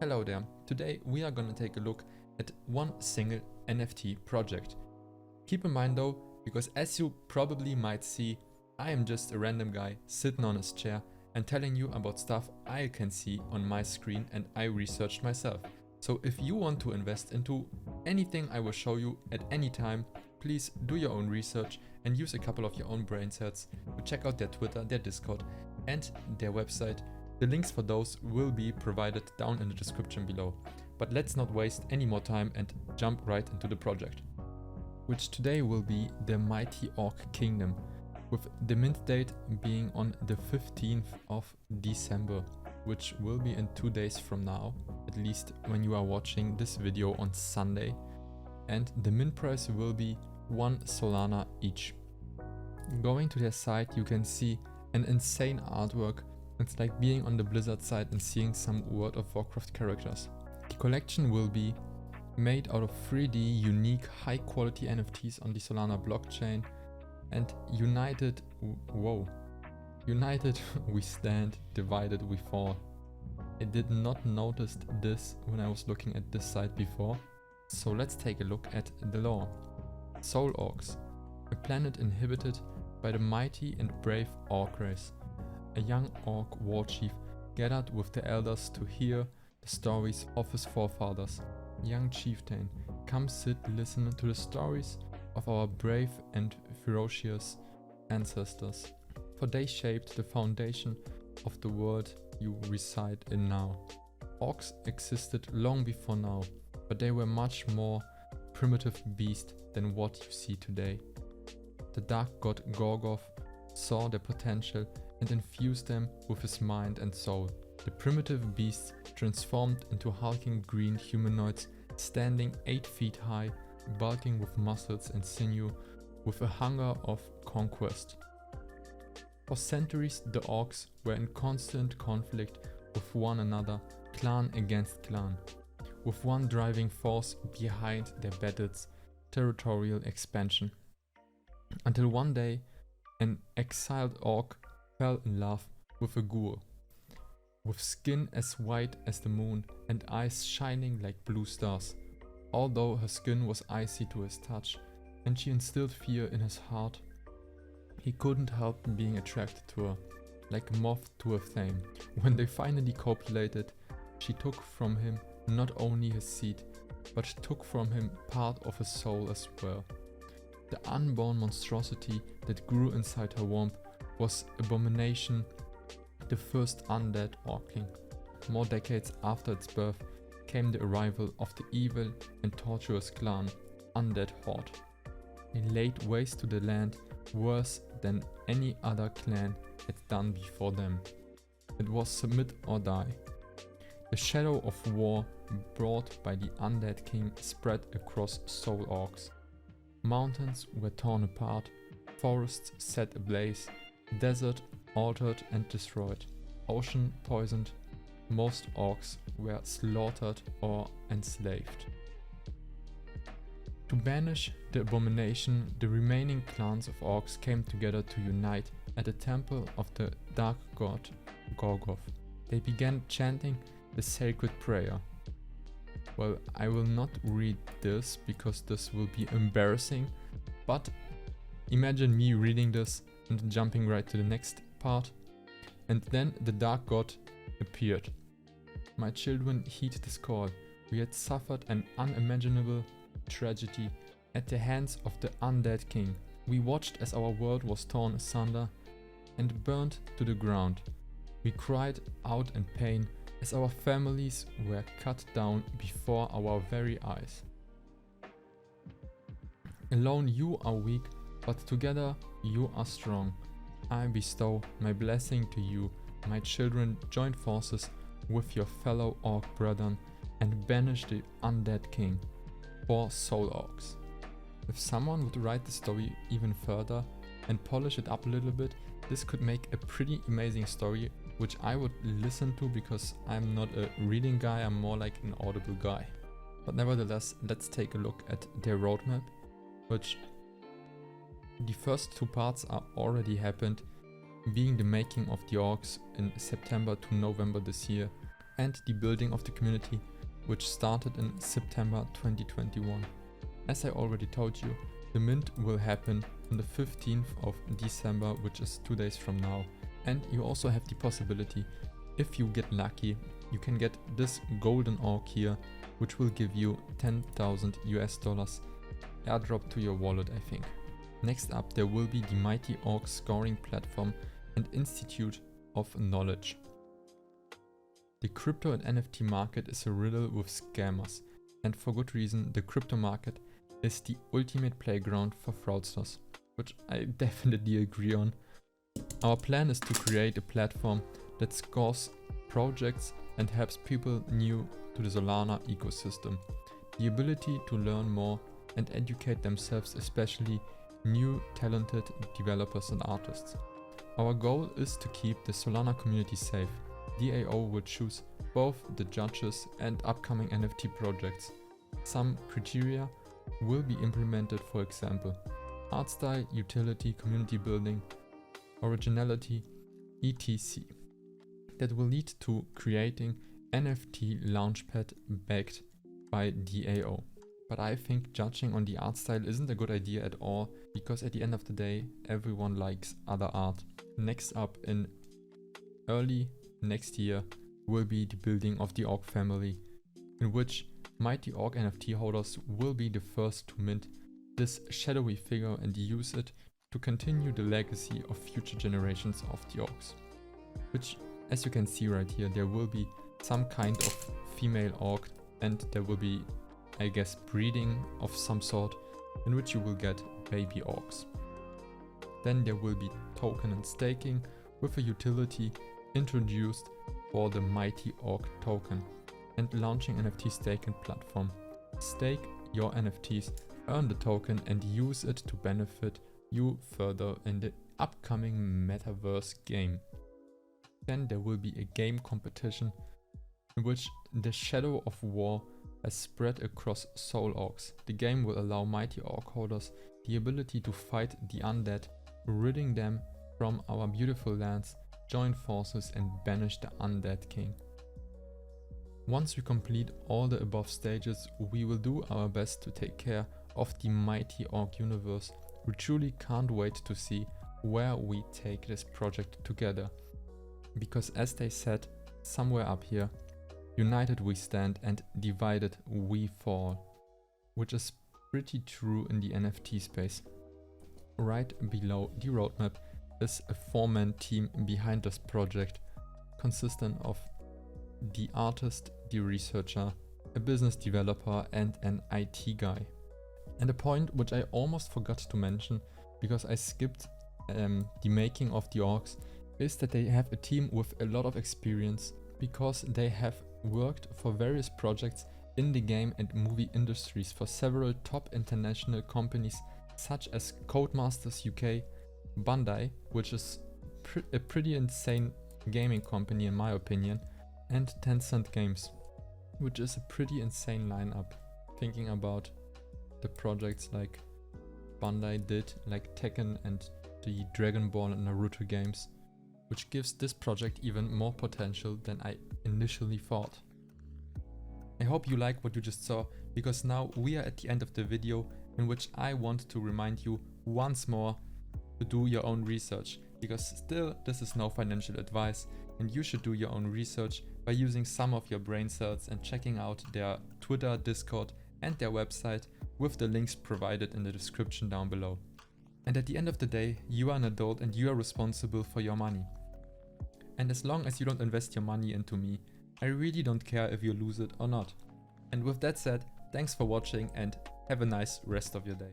Hello there. Today we are gonna take a look at one single NFT project. Keep in mind though, because as you probably might see, I am just a random guy sitting on his chair and telling you about stuff I can see on my screen and I researched myself. So if you want to invest into anything I will show you at any time, please do your own research and use a couple of your own brain cells to check out their Twitter, their Discord and their website. The links for those will be provided down in the description below. But let's not waste any more time and jump right into the project, which today will be the Mighty Orc Kingdom, with the mint date being on the 15th of December, which will be in 2 days from now, at least when you are watching this video on Sunday, and the mint price will be 1 Solana each. Going to their site you can see an insane artwork. It's like being on the Blizzard side and seeing some World of Warcraft characters. The collection will be made out of 3D unique high quality NFTs on the Solana blockchain, and united we stand, divided we fall. I did not notice this when I was looking at this site before, so let's take a look at the lore. Soul Orcs, a planet inhabited by the mighty and brave Orc race. A young Orc war chief gathered with the elders to hear the stories of his forefathers. Young chieftain, come sit, listen to the stories of our brave and ferocious ancestors, for they shaped the foundation of the world you reside in now. Orcs existed long before now, but they were much more primitive beast than what you see today. The dark god Gorgoth saw their potential and infused them with his mind and soul. The primitive beasts transformed into hulking green humanoids standing 8 feet high, bulking with muscles and sinew, with a hunger of conquest. For centuries the orcs were in constant conflict with one another, clan against clan, with one driving force behind their battles: territorial expansion. Until one day an exiled orc fell in love with a ghoul, with skin as white as the moon and eyes shining like blue stars. Although her skin was icy to his touch and she instilled fear in his heart, he couldn't help being attracted to her, like a moth to a flame. When they finally copulated, she took from him not only his seed, but took from him part of his soul as well. The unborn monstrosity that grew inside her womb was Abomination, the first undead Orcling. More decades after its birth came the arrival of the evil and torturous clan Undead Horde. They laid waste to the land worse than any other clan had done before them. It was submit or die. The shadow of war brought by the Undead King spread across Soul Orcs. Mountains were torn apart, forests set ablaze, desert altered and destroyed, ocean poisoned. Most orcs were slaughtered or enslaved. To banish the abomination, the remaining clans of orcs came together to unite at the temple of the dark god Gorgoth. They began chanting the sacred prayer. Well, I will not read this because this will be embarrassing, but imagine me reading this and jumping right to the next part. And then the dark god appeared. My children, heed this call. We had suffered an unimaginable tragedy at the hands of the undead king. We watched as our world was torn asunder and burned to the ground. We cried out in pain as our families were cut down before our very eyes. Alone you are weak, but together you are strong. I bestow my blessing to you. My children, join forces with your fellow orc brethren and banish the undead king. For Soul Orcs. If someone would write the story even further and polish it up a little bit, this could make a pretty amazing story, which I would listen to because I'm not a reading guy, I'm more like an audible guy. But nevertheless, let's take a look at their roadmap, which the first 2 parts are already happened, being the making of the orcs in September to November this year, and the building of the community, which started in September 2021. As I already told you, the mint will happen on the 15th of December, which is 2 days from now. And you also have the possibility, if you get lucky, you can get this golden orc here, which will give you 10,000 US dollars airdrop to your wallet, I think. Next up, there will be the Mighty Orc scoring platform and Institute of Knowledge. The crypto and NFT market is a riddle with scammers, and for good reason. The crypto market is the ultimate playground for fraudsters, which I definitely agree on. Our plan is to create a platform that scores projects and helps people new to the Solana ecosystem. The ability to learn more and educate themselves, especially new talented developers and artists. Our goal is to keep the Solana community safe. DAO will choose both the judges and upcoming NFT projects. Some criteria will be implemented, for example, art style, utility, community building, originality, etc. That will lead to creating NFT Launchpad backed by DAO. But I think judging on the art style isn't a good idea at all, because at the end of the day, everyone likes other art. Next up, in early next year, will be the building of the Orc family, in which Mighty Orc NFT holders will be the first to mint this shadowy figure and use it to continue the legacy of future generations of the Orcs. Which, as you can see right here, there will be some kind of female Orc, and there will be, I guess, breeding of some sort, in which you will get baby Orcs. Then there will be token and staking with a utility introduced for the Mighty Orc token, and launching NFT staking platform. Stake your NFTs, earn the token and use it to benefit you further in the upcoming metaverse game. Then there will be a game competition in which the shadow of war has spread across Soul Orcs. The game will allow Mighty Orc holders the ability to fight the undead, ridding them from our beautiful lands, join forces and banish the undead king. Once we complete all the above stages, we will do our best to take care of the Mighty Orc universe. We truly can't wait to see where we take this project together. Because as they said somewhere up here, united we stand and divided we fall. Which is pretty true in the NFT space. Right below the roadmap is a 4-man team behind this project, consisting of the artist, the researcher, a business developer and an IT guy. And a point which I almost forgot to mention because I skipped the making of the orcs is that they have a team with a lot of experience, because they have worked for various projects in the game and movie industries for several top international companies such as Codemasters UK, Bandai, which is a pretty insane gaming company in my opinion, and Tencent Games, which is a pretty insane lineup, thinking about the projects like Bandai did, like Tekken and the Dragon Ball and Naruto games, which gives this project even more potential than I initially thought. I hope you like what you just saw, because now we are at the end of the video, in which I want to remind you once more to do your own research, because still this is no financial advice and you should do your own research by using some of your brain cells and checking out their Twitter, Discord and their website with the links provided in the description down below. And at the end of the day, you are an adult and you are responsible for your money. And as long as you don't invest your money into me, I really don't care if you lose it or not. And with that said, thanks for watching and have a nice rest of your day.